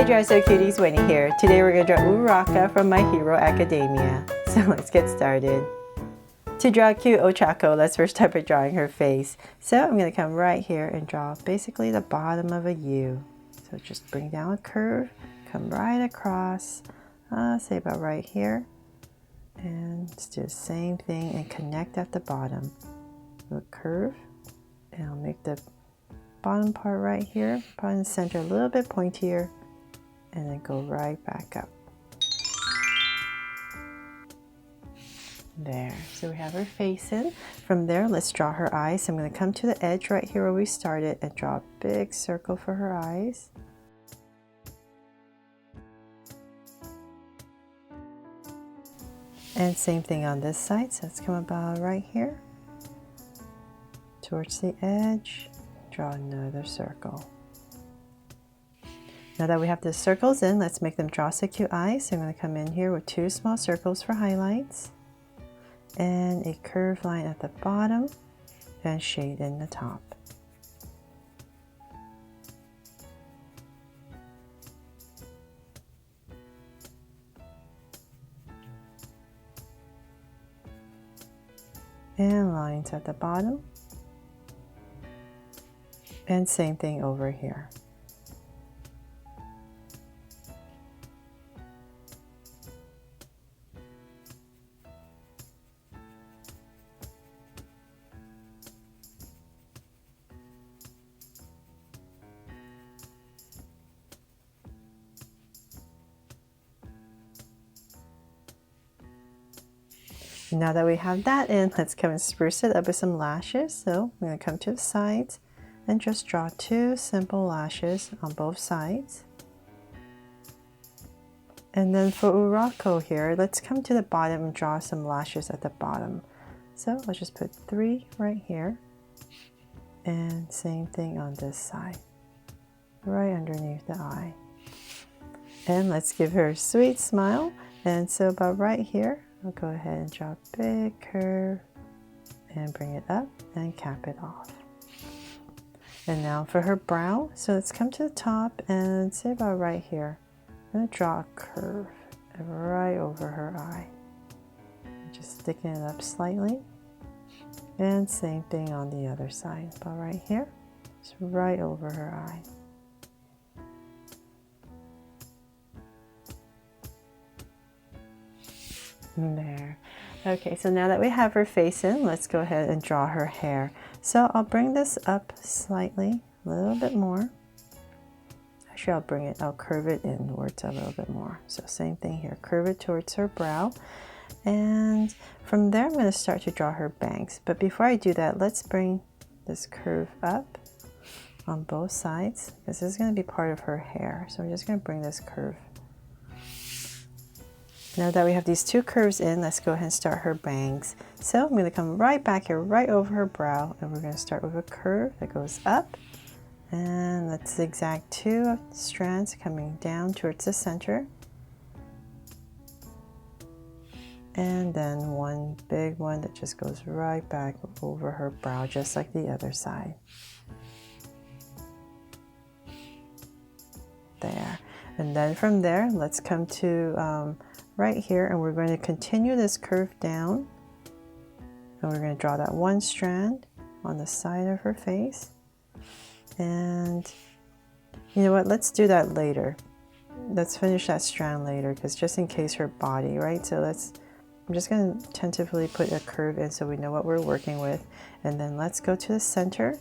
Hi Draw So Cuties, Winnie here. Today we're going to draw Uraraka from My Hero Academia. So let's get started. To draw cute Ochaco, let's first start by drawing her face. So I'm going to come right here and draw basically the bottom of a U. So just bring down a curve, come right across, say about right here. And just do the same thing and connect at the bottom. Do a curve, and I'll make the bottom part right here, probably in the center a little bit pointier, and then go right back up. There, so we have her face in. From there, let's draw her eyes. So I'm going to come to the edge right here where we started and draw a big circle for her eyes. And same thing on this side, so let's come about right here. Towards the edge, draw another circle. Now that we have the circles in, let's make them draw so cute eyes. So I'm going to come in here with two small circles for highlights and a curved line at the bottom and shade in the top. And lines at the bottom. And same thing over here. Now that we have that in, let's come and spruce it up with some lashes. So I'm going to come to the sides and just draw two simple lashes on both sides. And then for Uraraka here, let's come to the bottom and draw some lashes at the bottom. So let's just put 3 right here. And same thing on this side, right underneath the eye. And let's give her a sweet smile. And so about right here, I'll go ahead and draw a big curve and bring it up and cap it off. And now for her brow, so let's come to the top and say about right here. I'm going to draw a curve right over her eye. Just sticking it up slightly. And same thing on the other side, about right here. Just right over her eye. There. Okay, so now that we have her face in, let's go ahead and draw her hair. So I'll bring this up slightly, a little bit more. Actually, I'll curve it inwards a little bit more. So same thing here, curve it towards her brow. And from there, I'm going to start to draw her bangs. But before I do that, let's bring this curve up on both sides, because this is going to be part of her hair. So I'm just going to bring this curve. Now that we have these two curves in, let's go ahead and start her bangs. So I'm going to come right back here, right over her brow, and we're going to start with a curve that goes up. And let's zigzag 2 strands coming down towards the center. And then one big one that just goes right back over her brow, just like the other side. There. And then from there, let's come to right here, and we're going to continue this curve down. And we're going to draw that one strand on the side of her face. And you know what, let's do that later. Let's finish that strand later, because just in case her body, right? So I'm just going to tentatively put a curve in so we know what we're working with. And then let's go to the center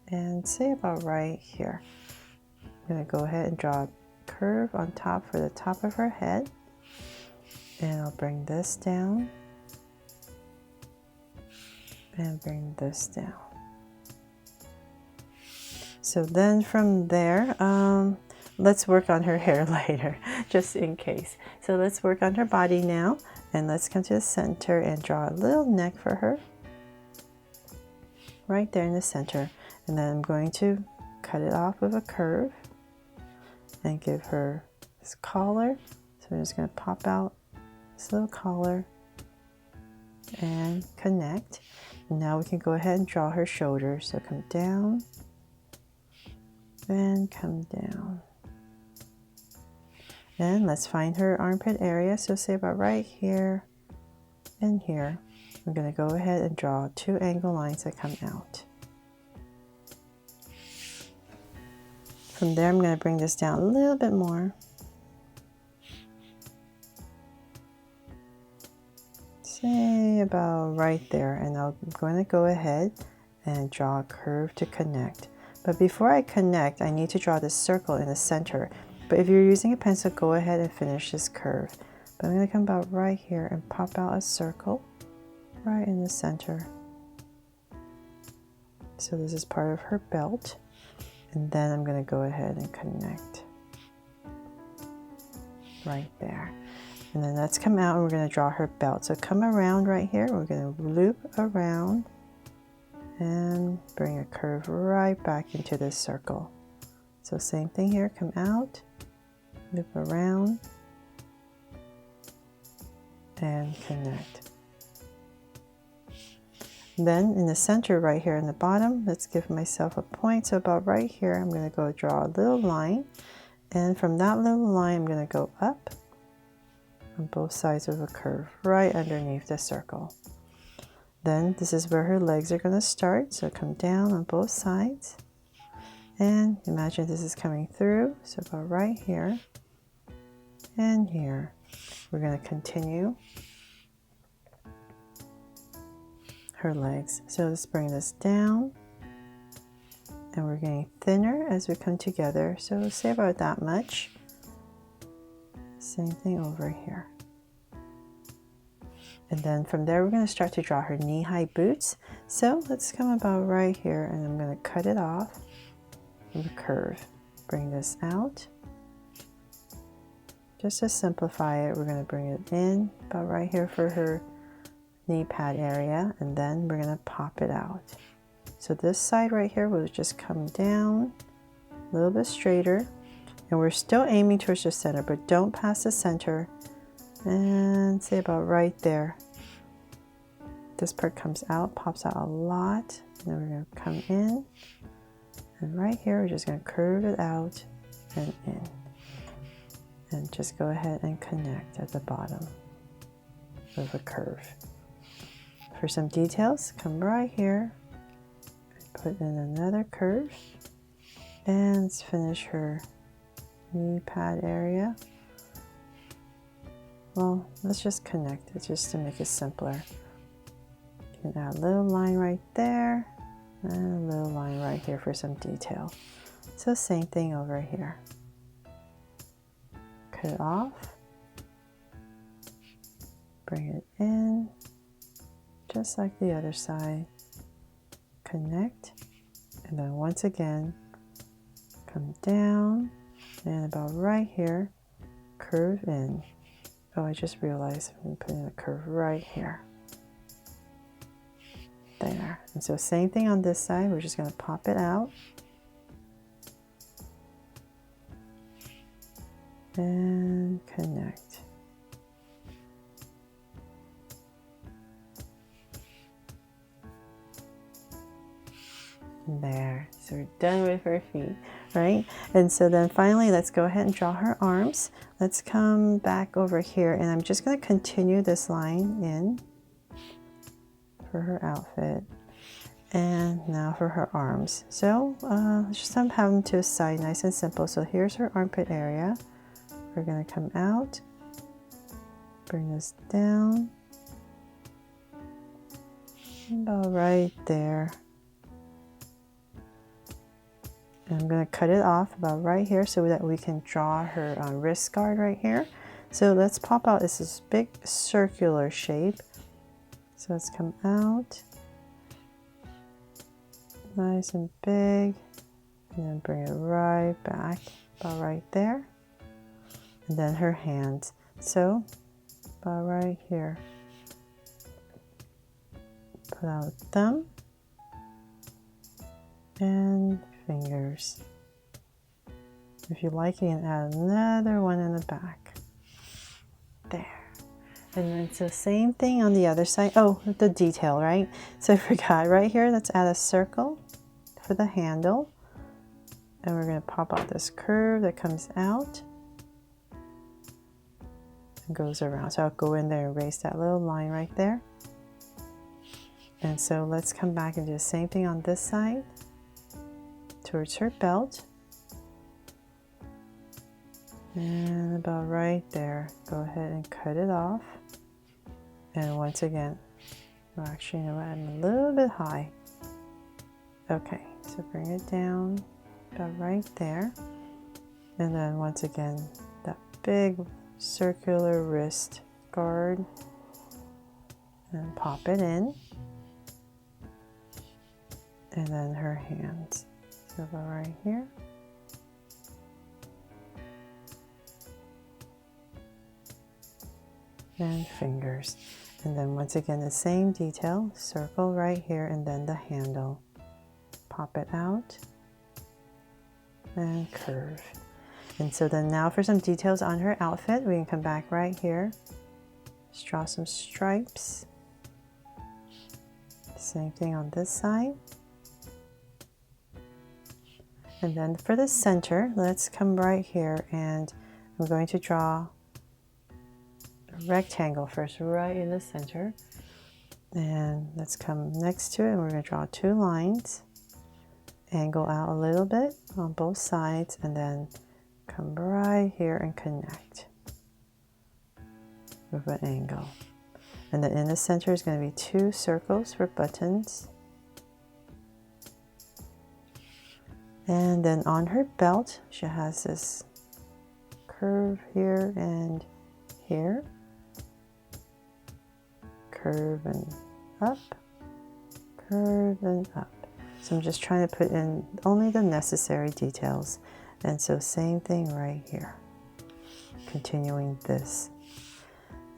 and say about right here. I'm going to go ahead and draw a curve on top for the top of her head. And I'll bring this down and bring this down. So then from there, let's work on her hair later, just in case. So let's work on her body now, and let's come to the center and draw a little neck for her. Right there in the center. And then I'm going to cut it off with a curve and give her this collar. So I'm just going to pop out this little collar and connect. And now we can go ahead and draw her shoulders. So come down and come down. And let's find her armpit area. So say about right here and here. I'm going to go ahead and draw 2 angle lines that come out. From there, I'm going to bring this down a little bit more. Say about right there. And I'm going to go ahead and draw a curve to connect. But before I connect, I need to draw this circle in the center. But if you're using a pencil, go ahead and finish this curve. But I'm going to come about right here and pop out a circle right in the center. So this is part of her belt. And then I'm going to go ahead and connect right there. And then let's come out and we're going to draw her belt. So come around right here. We're going to loop around and bring a curve right back into this circle. So same thing here, come out, loop around, and connect. Then in the center right here in the bottom, let's give myself a point. So about right here, I'm going to go draw a little line. And from that little line, I'm going to go up on both sides of a curve right underneath the circle. Then this is where her legs are going to start. So come down on both sides. And imagine this is coming through. So about right here and here. We're going to continue her legs. So let's bring this down. And we're getting thinner as we come together. So say about that much. Same thing over here. And then from there, we're going to start to draw her knee-high boots. So let's come about right here and I'm going to cut it off with a curve. Bring this out. Just to simplify it, we're going to bring it in about right here for her knee pad area. And then we're going to pop it out. So this side right here will just come down a little bit straighter. And we're still aiming towards the center, but don't pass the center. And say about right there. This part comes out, pops out a lot. And then we're going to come in. And right here, we're just going to curve it out and in. And just go ahead and connect at the bottom of a curve. For some details, come right here. Put in another curve. And let's finish her knee pad area. Well, let's just connect it just to make it simpler. You can add a little line right there and a little line right here for some detail. So same thing over here. Cut it off. Bring it in, just like the other side. Connect, and then once again, come down, and about right here, curve in. Oh, I just realized I'm putting a curve right here. There. And so same thing on this side. We're just going to pop it out. And connect. There. So we're done with her feet, right? And so then finally, let's go ahead and draw her arms. Let's come back over here, and I'm just going to continue this line in for her outfit. And now for her arms. So just have them to a side, nice and simple. So here's her armpit area. We're going to come out, bring this down, about right there. And I'm going to cut it off about right here so that we can draw her wrist guard right here. So let's pop out this big circular shape. So let's come out, nice and big, and then bring it right back, about right there. And then her hands. So about right here. Put out a thumb and fingers. If you like, you can add another one in the back. There. And then so same thing on the other side. Oh, the detail, right? So I forgot right here, let's add a circle for the handle. And we're going to pop out this curve that comes out. and goes around. So I'll go in there and erase that little line right there. And so let's come back and do the same thing on this side towards her belt. And about right there, go ahead and cut it off. And once again, well, actually, you know what, I'm a little bit high. Okay, so bring it down about right there. And then once again, that big circular wrist guard. And pop it in. And then her hands. So about right here. And fingers. And then once again the same detail, circle right here and then the handle. Pop it out and curve. And so then now for some details on her outfit, we can come back right here. Just draw some stripes. Same thing on this side. And then for the center, let's come right here and I'm going to draw a rectangle first right in the center. And let's come next to it and we're going to draw two lines. Angle out a little bit on both sides and then come right here and connect with an angle. And then in the center is going to be two circles for buttons. And then on her belt, she has this curve here and here. Curve and up, curve and up. So I'm just trying to put in only the necessary details. And so same thing right here. Continuing this.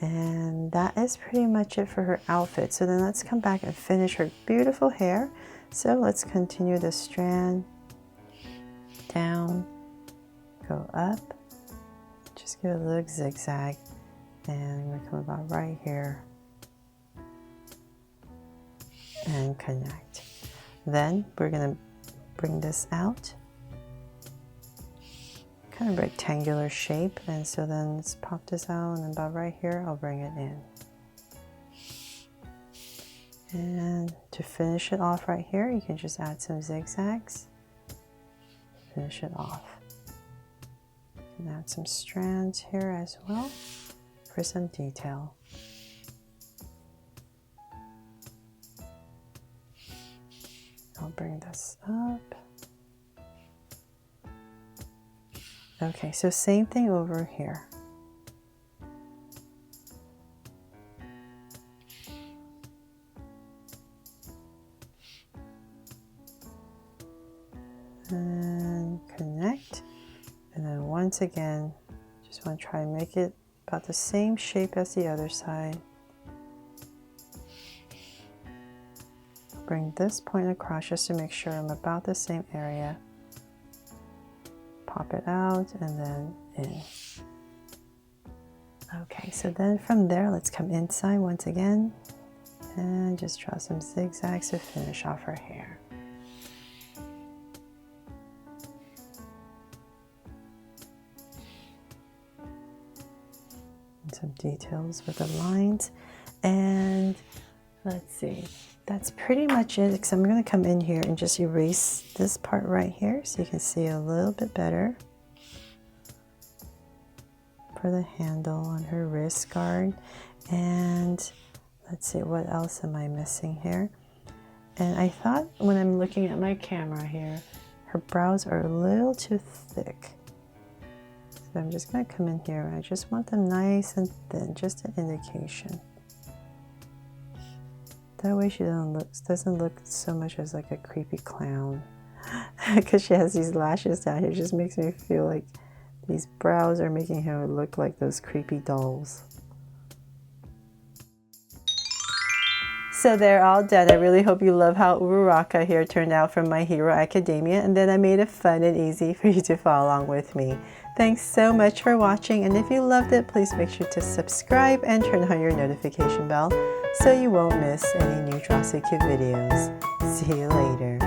And that is pretty much it for her outfit. So then let's come back and finish her beautiful hair. So let's continue the strand down, go up, just give it a little zigzag, and we're come about right here and connect. Then we're going to bring this out, kind of rectangular shape, and so then let's pop this out, and about right here I'll bring it in. And to finish it off right here, you can just add some zigzags. Finish it off. And add some strands here as well for some detail. I'll bring this up. Okay, so same thing over here. And connect, and then once again just want to try and make it about the same shape as the other side. Bring this point across just to make sure I'm about the same area. Pop it out and then in. Okay, so then from there let's come inside once again and just draw some zigzags to finish off her hair. Some details with the lines, and let's see, that's pretty much it, because I'm going to come in here and just erase this part right here so you can see a little bit better for the handle on her wrist guard. And let's see, what else am I missing here? And I thought when I'm looking at my camera here, her brows are a little too thick. So I'm just going to come in here and I just want them nice and thin, just an indication. That way she doesn't look so much as like a creepy clown. Because she has these lashes down here, it just makes me feel like these brows are making her look like those creepy dolls. So they're all done. I really hope you love how Uraraka here turned out from My Hero Academia, and then I made it fun and easy for you to follow along with me. Thanks so much for watching, and if you loved it, please make sure to subscribe and turn on your notification bell so you won't miss any new Drawsuki videos. See you later.